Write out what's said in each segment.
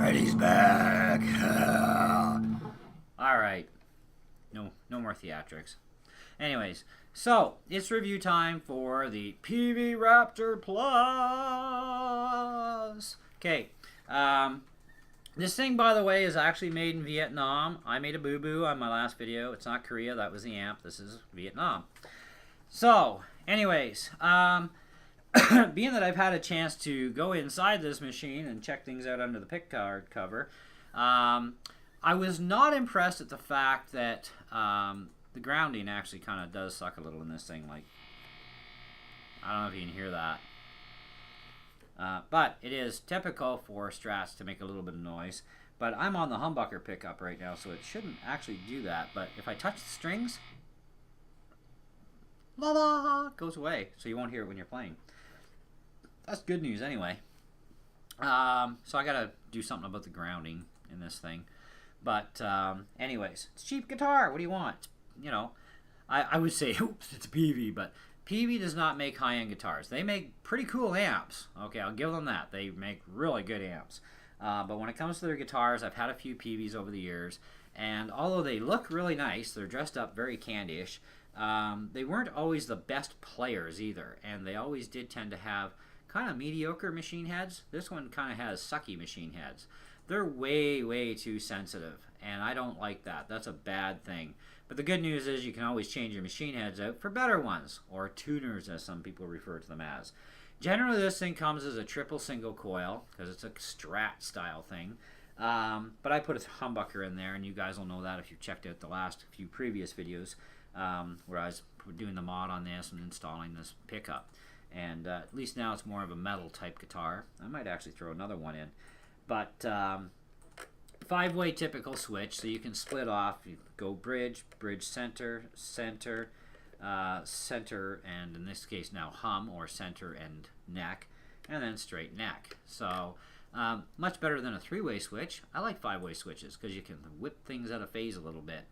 Freddy's back. All right. No more theatrics. Anyways, so it's review time for the Peavey Raptor Plus. Okay. This thing, by the way, is actually made in Vietnam. I made a boo-boo on my last video. It's not Korea. That was the amp. This is Vietnam. So, anyways, being that I've had a chance to go inside this machine and check things out under the pick card cover, I was not impressed at the fact that the grounding actually kind of does suck a little in this thing. Like, I don't know if you can hear that. But it is typical for Strats to make a little bit of noise. But I'm on the humbucker pickup right now, so it shouldn't actually do that. But if I touch the strings, la la, it goes away, so you won't hear it when you're playing. That's good news anyway. So I gotta do something about the grounding in this thing. But anyways, it's a cheap guitar. What do you want? You know, I would say, oops, it's Peavey, but Peavey does not make high-end guitars. They make pretty cool amps. Okay, I'll give them that. They make really good amps. But when it comes to their guitars, I've had a few Peaveys over the years, and although they look really nice, they're dressed up very candyish, they weren't always the best players either, and they always did tend to have kind of mediocre machine heads. This one kind of has sucky machine heads. They're way, way too sensitive, and I don't like that. That's a bad thing. But the good news is you can always change your machine heads out for better ones, or tuners as some people refer to them as. Generally, this thing comes as a triple single coil, because it's a Strat style thing. But I put a humbucker in there, and you guys will know that if you've checked out the last few previous videos where I was doing the mod on this and installing this pickup. And at least now it's more of a metal type guitar. I might actually throw another one in. But 5-way typical switch, so you can split off. You go bridge, bridge center, center, center, and in this case now hum, or center and neck, and then straight neck. So much better than a 3-way switch. I like 5-way switches because you can whip things out of phase a little bit.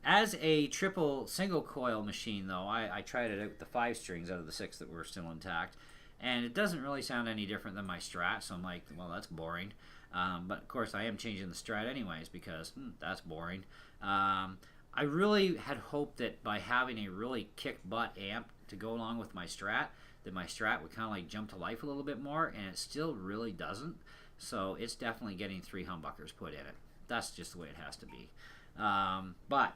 As a triple single coil machine, though, I tried it out with the 5 strings out of the 6 that were still intact, and it doesn't really sound any different than my Strat, so I'm like, well, that's boring. But of course I am changing the Strat anyways because that's boring. I really had hoped that by having a really kick-butt amp to go along with my Strat, that my Strat would kind of like jump to life a little bit more, and it still really doesn't. So it's definitely getting 3 humbuckers put in it. That's just the way it has to be. But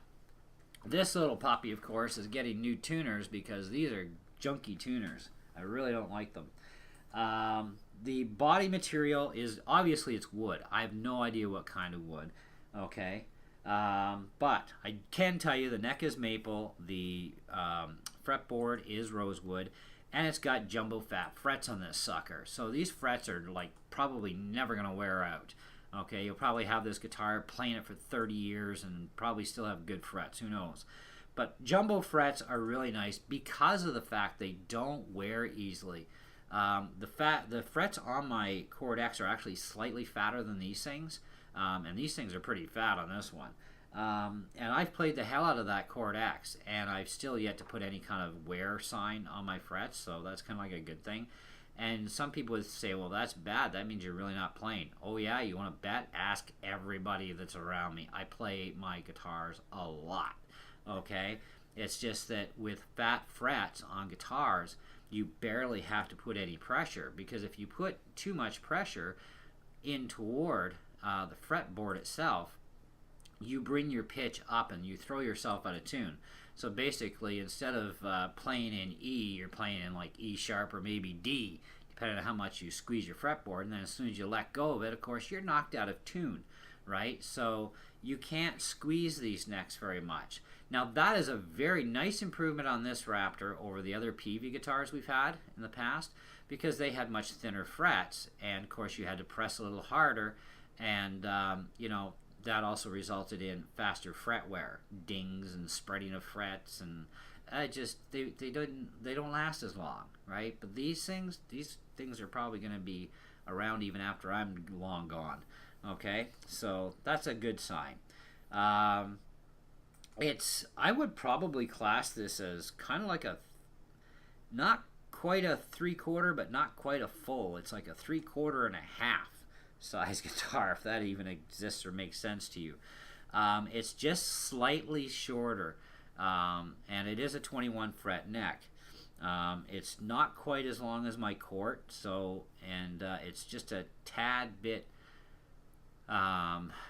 this little puppy, of course, is getting new tuners because these are junky tuners. I really don't like them. The body material is, obviously it's wood. I have no idea what kind of wood, okay? But I can tell you the neck is maple, the fretboard is rosewood, and it's got jumbo fat frets on this sucker. So these frets are like probably never going to wear out. Okay, you'll probably have this guitar playing it for 30 years and probably still have good frets, who knows. But jumbo frets are really nice because of the fact they don't wear easily. The frets on my Chord X are actually slightly fatter than these things, and these things are pretty fat on this one. And I've played the hell out of that Chord X, and I've still yet to put any kind of wear sign on my frets, so that's kind of like a good thing. And some people would say, well, that's bad. That means you're really not playing. Oh, yeah? You want to bet? Ask everybody that's around me. I play my guitars a lot, okay? It's just that with fat frets on guitars, you barely have to put any pressure, because if you put too much pressure in toward the fretboard itself, you bring your pitch up and you throw yourself out of tune. So basically, instead of playing in E, you're playing in like E sharp or maybe D, depending on how much you squeeze your fretboard. And then as soon as you let go of it, of course, you're knocked out of tune, right? So you can't squeeze these necks very much. Now, that is a very nice improvement on this Raptor over the other Peavey guitars we've had in the past, because they had much thinner frets, and of course you had to press a little harder, and you know, that also resulted in faster fret wear, dings and spreading of frets, and they don't last as long, right? But these things are probably going to be around even after I'm long gone. Okay, so that's a good sign. I would probably class this as kind of like a, not quite a 3/4, but not quite a full. It's like a 3/4 and a half size guitar, if that even exists or makes sense to you. It's just slightly shorter, and it is a 21 fret neck. It's not quite as long as my Court, so it's just a tad bit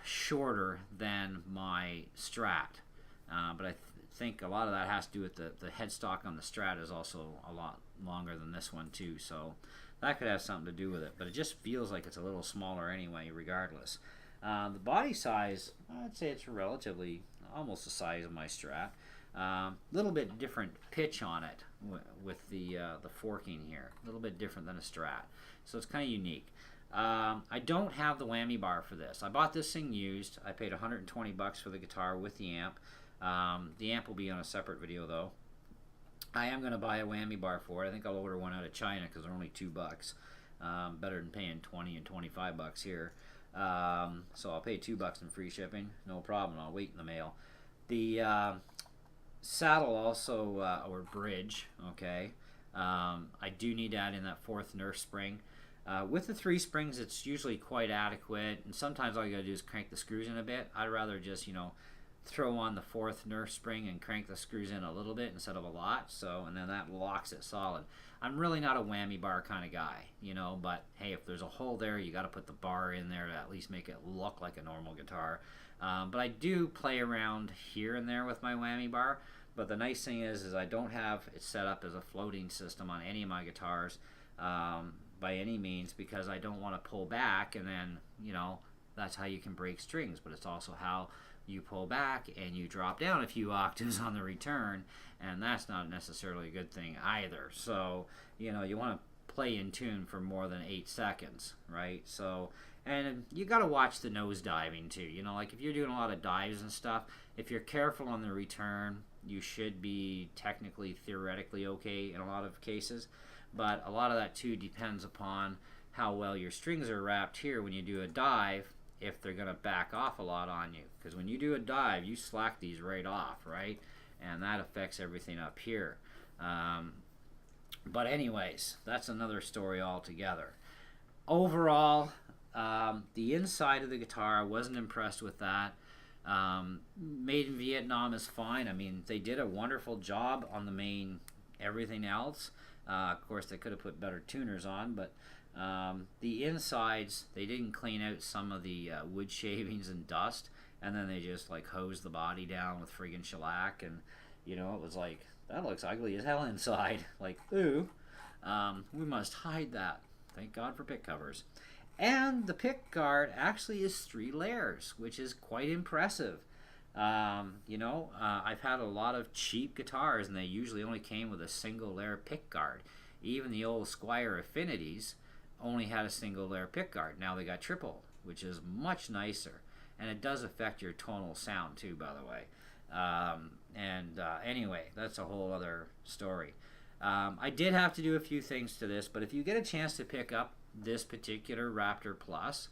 shorter than my Strat. But I think a lot of that has to do with the headstock on the Strat is also a lot longer than this one too, so that could have something to do with it. But it just feels like it's a little smaller anyway, regardless. The body size, I'd say it's relatively almost the size of my Strat. Little bit different pitch on it with the forking here. A little bit different than a Strat, so it's kind of unique. I don't have the whammy bar for this. I bought this thing used. I paid 120 bucks for the guitar with the amp. The amp will be on a separate video though. I am going to buy a whammy bar for it. I think I'll order one out of China because they're only $2. Better than paying 20 and 25 bucks here. So I'll pay $2 in free shipping. No problem. I'll wait in the mail. The saddle also, or bridge, okay. I do need to add in that 4th Nerf spring. With the 3 springs, it's usually quite adequate, and sometimes all you gotta do is crank the screws in a bit. I'd rather just, throw on the 4th Nerf spring and crank the screws in a little bit instead of a lot, and then that locks it solid. I'm really not a whammy bar kind of guy, but hey, if there's a hole there, you gotta put the bar in there to at least make it look like a normal guitar. But I do play around here and there with my whammy bar. But the nice thing is I don't have it set up as a floating system on any of my guitars by any means, because I don't want to pull back and then, that's how you can break strings. But it's also how you pull back and you drop down a few octaves on the return, and that's not necessarily a good thing either. So, you want to play in tune for more than 8 seconds, right? So, and you got to watch the nose diving too. Like if you're doing a lot of dives and stuff, if you're careful on the return, you should be technically, theoretically okay in a lot of cases. But a lot of that too depends upon how well your strings are wrapped here when you do a dive, if they're going to back off a lot on you. Because when you do a dive, you slack these right off, right? And that affects everything up here. But anyways, that's another story altogether. Overall, the inside of the guitar, I wasn't impressed with that. Made in Vietnam is fine. I mean, they did a wonderful job on the main everything else. Of course, they could have put better tuners on, but the insides, they didn't clean out some of the wood shavings and dust, and then they just like hosed the body down with friggin' shellac, and it was like, that looks ugly as hell inside. Like, ooh, we must hide that. Thank God for pick covers. And the pick guard actually is 3 layers, which is quite impressive. I've had a lot of cheap guitars, and they usually only came with a single layer pick guard. Even the old Squier Affinities only had a single layer pick guard. Now they got triple, which is much nicer, and it does affect your tonal sound too, by the way. Anyway, that's a whole other story. I did have to do a few things to this, but if you get a chance to pick up this particular Raptor Plus,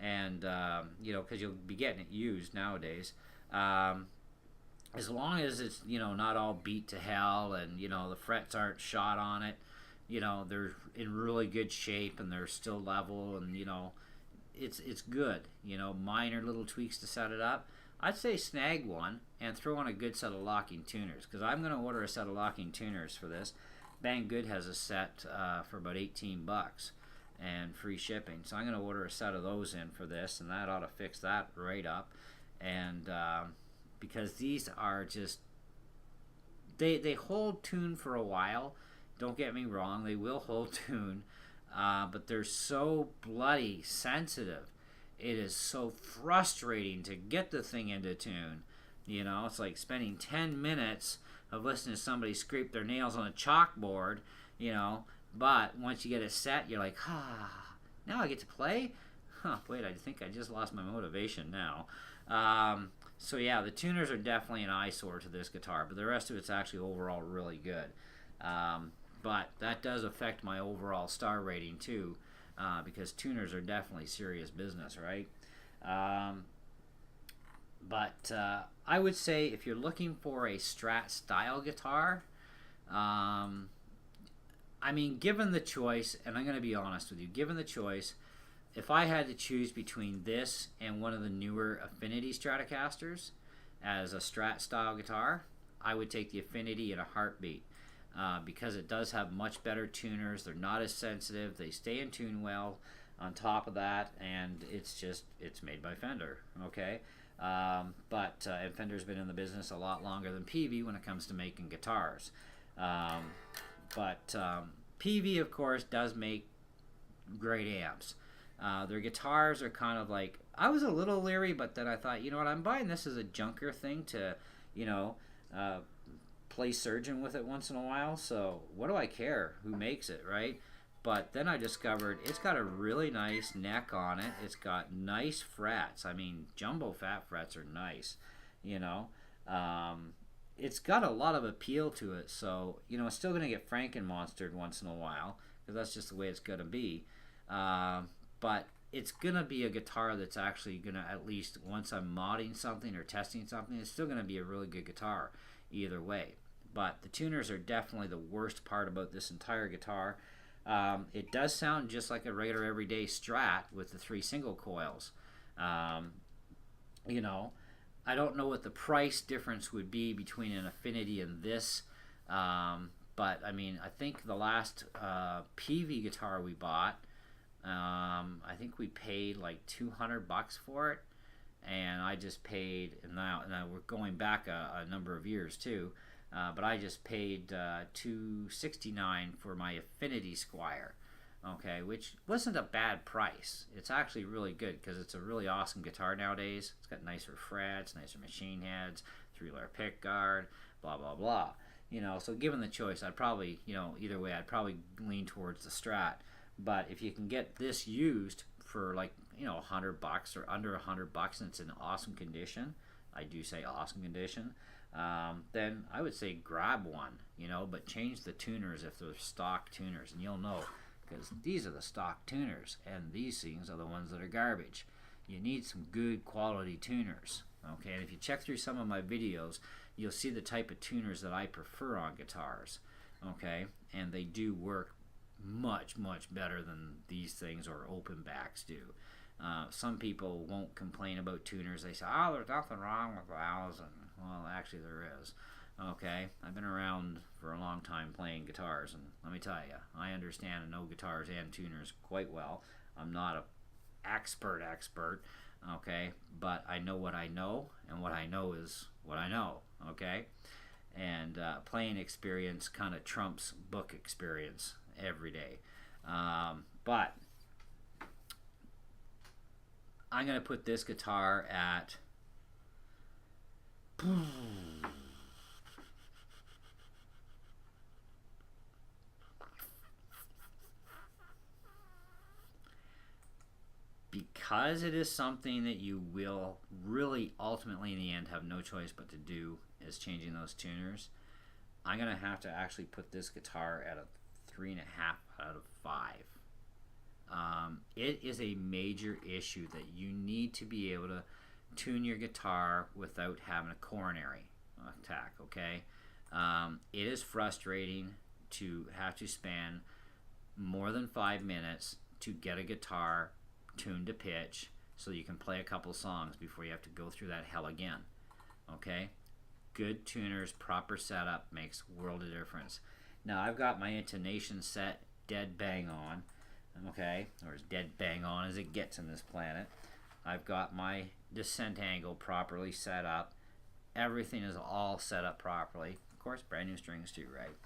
and because you'll be getting it used nowadays, as long as it's not all beat to hell, and the frets aren't shot on it, they're in really good shape and they're still level, and it's good. Minor little tweaks to set it up. I'd say snag one and throw on a good set of locking tuners, because I'm going to order a set of locking tuners for this. Banggood has a set for about 18 bucks and free shipping, so I'm going to order a set of those in for this, and that ought to fix that right up. And because these are just, they hold tune for a while. Don't get me wrong, they will hold tune, but they're so bloody sensitive. It is so frustrating to get the thing into tune. It's like spending 10 minutes of listening to somebody scrape their nails on a chalkboard, but once you get it set, you're like, now I get to play? Wait, I think I just lost my motivation now. So yeah, the tuners are definitely an eyesore to this guitar, but the rest of it's actually overall really good. But that does affect my overall star rating too, because tuners are definitely serious business, right? But I would say if you're looking for a Strat style guitar, I mean, given the choice, and I'm going to be honest with you, given the choice, if I had to choose between this and one of the newer Affinity Stratocasters as a Strat style guitar, I would take the Affinity in a heartbeat, because it does have much better tuners. They're not as sensitive. They stay in tune well on top of that, and it's made by Fender, okay? But Fender's been in the business a lot longer than Peavey when it comes to making guitars. But Peavey, of course, does make great amps. Their guitars are kind of like, I was a little leery, but then I thought, you know what, I'm buying this as a junker thing to, you know, play surgeon with it once in a while, so what do I care who makes it, right? But then I discovered it's got a really nice neck on it. It's got nice frets. I mean, jumbo fat frets are nice, you know. It's got a lot of appeal to it, so, you know, it's still going to get Franken-monstered once in a while, because that's just the way it's going to be. But it's going to be a guitar that's actually going to, at least once I'm modding something or testing something, it's still going to be a really good guitar either way. But the tuners are definitely the worst part about this entire guitar. It does sound just like a regular everyday Strat with the 3 single coils. You know, I don't know what the price difference would be between an Affinity and this, but I mean, I think the last Peavey guitar we bought, I think we paid like $200 for it, and I just paid, and now we're going back a number of years too, but I just paid $269 for my Affinity Squire, okay, which wasn't a bad price. It's actually really good because it's a really awesome guitar nowadays. It's got nicer frets, nicer machine heads, 3-layer pick guard, blah blah blah. You know, so given the choice, I'd probably, you know, either way, I'd probably lean towards the Strat. But if you can get this used for like, you know, $100 or under $100 and it's in awesome condition, I do say awesome condition, then I would say grab one, you know, but change the tuners if they're stock tuners, and you'll know, because these are the stock tuners and these things are the ones that are garbage. You need some good quality tuners, okay? And if you check through some of my videos, you'll see the type of tuners that I prefer on guitars, okay? And they do work much better than these things or open backs do. Some people won't complain about tuners. They say, oh, there's nothing wrong with those, and well, actually there is. Okay, I've been around for a long time playing guitars, and let me tell you, I understand and know guitars and tuners quite well. I'm not an expert, okay, but I know what I know, and what I know is what I know, okay? And playing experience kind of trumps book experience every day. But I'm going to put this guitar at because it is something that you will really ultimately in the end have no choice but to do, is changing those tuners. I'm going to have to actually put this guitar at a 3.5 out of 5. It is a major issue that you need to be able to tune your guitar without having a coronary attack, okay? It is frustrating to have to spend more than 5 minutes to get a guitar tuned to pitch so you can play a couple songs before you have to go through that hell again, okay? Good tuners, proper setup makes a world of difference. Now, I've got my intonation set dead bang on, okay, or as dead bang on as it gets in this planet. I've got my descent angle properly set up. Everything is all set up properly. Of course, brand new strings too, right?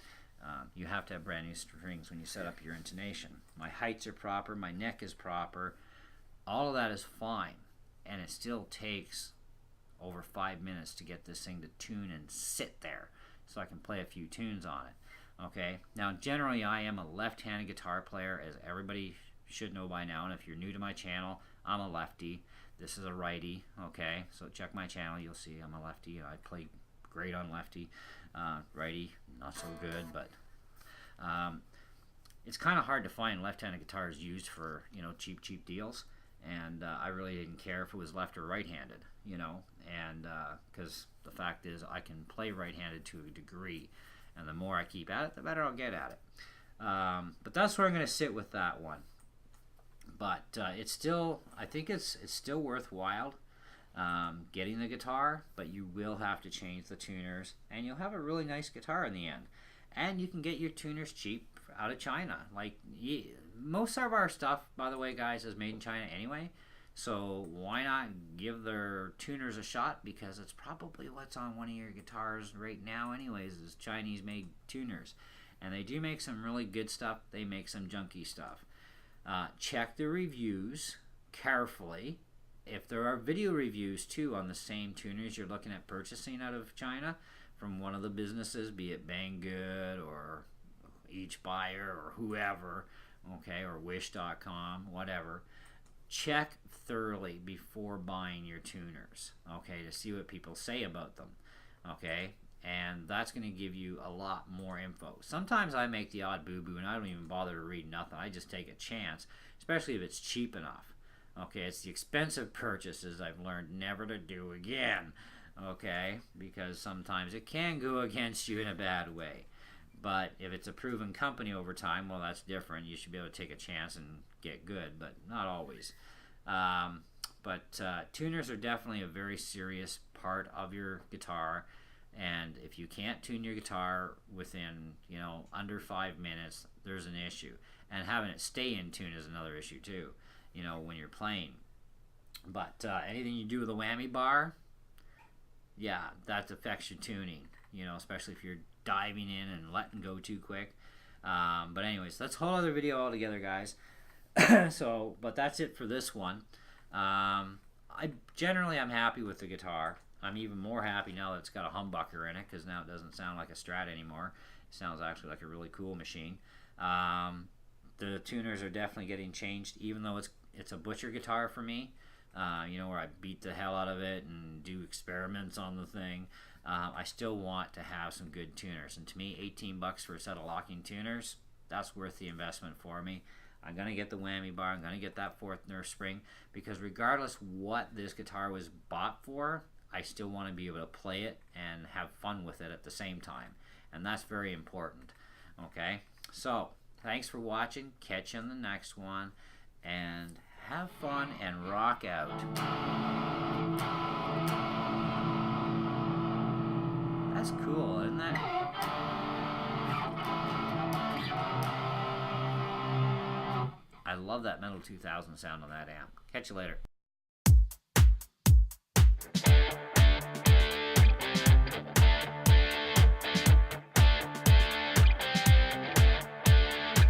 You have to have brand new strings when you set up your intonation. My heights are proper, my neck is proper. All of that is fine, and it still takes over 5 minutes to get this thing to tune and sit there so I can play a few tunes on it. Okay, now generally I am a left-handed guitar player, as everybody should know by now, and if you're new to my channel, I'm a lefty. This is a righty, okay, so check my channel, you'll see I'm a lefty. I play great on lefty. Righty, not so good, but it's kind of hard to find left-handed guitars used for, you know, cheap deals, and I really didn't care if it was left or right-handed, you know, and because the fact is I can play right-handed to a degree, and the more I keep at it, the better I'll get at it. But that's where I'm going to sit with that one. But it's still, I think it's still worthwhile getting the guitar, but you will have to change the tuners, and you'll have a really nice guitar in the end. And you can get your tuners cheap out of China. Like, most of our stuff, by the way, guys, is made in China anyway. So why not give their tuners a shot? Because it's probably what's on one of your guitars right now anyways, is Chinese-made tuners. And they do make some really good stuff. They make some junky stuff. Check the reviews carefully. If there are video reviews too on the same tuners you're looking at purchasing out of China from one of the businesses, be it Banggood or Each Buyer or whoever, okay, or Wish.com, whatever, check thoroughly before buying your tuners, okay, to see what people say about them, okay, and that's going to give you a lot more info. Sometimes I make the odd boo-boo and I don't even bother to read nothing. I just take a chance, especially if it's cheap enough. Okay, it's the expensive purchases I've learned never to do again, okay, because sometimes it can go against you in a bad way. But if it's a proven company over time, well, that's different. You should be able to take a chance and get good, but not always. Tuners are definitely a very serious part of your guitar, and if you can't tune your guitar within, under 5 minutes, there's an issue. And having it stay in tune is another issue too, when you're playing. But anything you do with a whammy bar, yeah, that affects your tuning, especially if you're diving in and letting go too quick. But anyways, that's a whole other video altogether, guys. But that's it for this one. I'm happy with the guitar. I'm even more happy now that it's got a humbucker in it, because now it doesn't sound like a Strat anymore. It sounds actually like a really cool machine. The tuners are definitely getting changed, even though it's a butcher guitar for me, where I beat the hell out of it and do experiments on the thing. I still want to have some good tuners, and to me, $18 for a set of locking tuners, that's worth the investment for me. I'm going to get the whammy bar, I'm going to get that 4th nerf spring, because regardless what this guitar was bought for, I still want to be able to play it and have fun with it at the same time, and that's very important. Okay, so thanks for watching. Catch you on the next one, and have fun and rock out. That's cool, isn't that? I love that Metal 2000 sound on that amp. Catch you later.